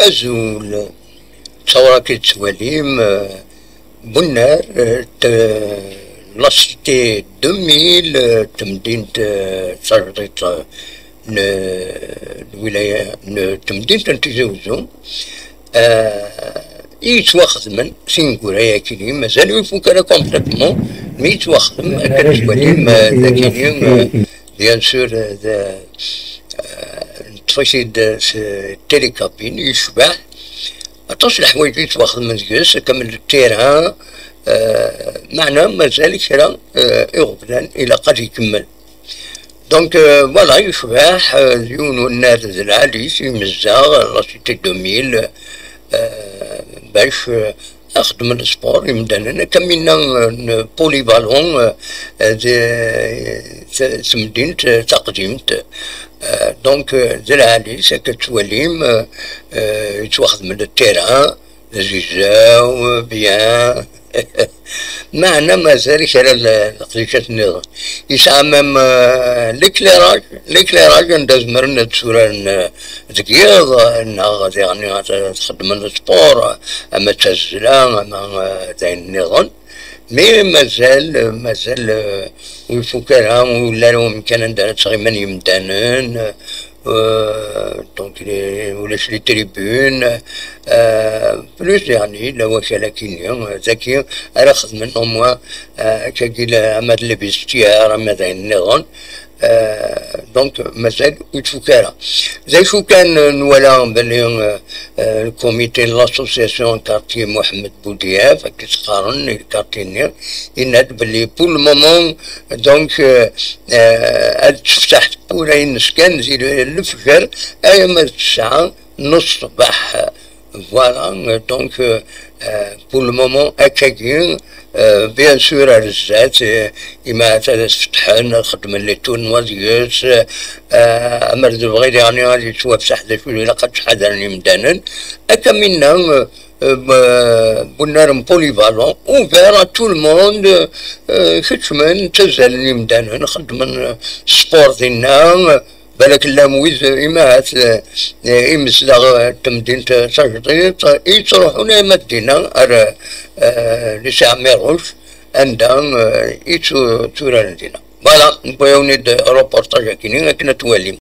أزول تصورا كي تسواليم بنار لاسيتي 2000 تمدينة صارت الولاية تمدينة نتزوزو يتواخدمن سينكورا ياكيني مازال يفوكرا كومبليتمون مي يتواخدم كتسواليم ذاكيني بيان سور تفايسيد تيليكابين يشبع أطاس الحوايج اللي يتواخدم مزياس كامل التيران معنا مازال كرا يغفلان إلى قد يكمل دونك فوالا يشبح ديون النار العالي في مزاغ لاسيتي 2000 باش أخدم السبور يمدانا كمينا بولي بالون تمدينة تقديمت دونك العالي كتوليم يتواخد من التيران زيزاو بيان معنا مازال كرا القديشات النظام يسعمم ليكليراج نداز مرنا تسوران تقيض غادي يعني تخدم السبور اما تسزلا اما تاع النظام مي مازال ويفوكرها ولا لهم كان ندير تغيما يمدانن دونك ولاش لي تريبون بلوس يعني لا وكاله كينيا ذاكي راه خدمن اموا كاكيل اما لبستيار اما ذا النظام دونك مازال يتفكرها زي شو كان نولا بلي الكوميتي لاسوسياسيون كارتي محمد بودياف كيتقارن الكارتينير يناد بلي بول مومون دونك هاد تفتح بولا نسكان زي الفجر اي ما الساعة نص صباح فوالا دونك بور لو مومون هكاكي بيان سور رزات إما تفتحن خدمة لي تونوازيوس أمر بغيت يعني غادي توفسح ذا شوية إلا قد حضرني مدانا هكا منا بنارم بوليفالون اوفير ا تو الموند كتشمن تزالني مدانا نخدم سبور ديالنا بالك لا مويز إمات إمسلا تمدينة تجديد يتروحونا مدينة لساع ميروش عندها يتورا لدينا فوالا نبغيو ند روبورتاج كاينين كنا تواليم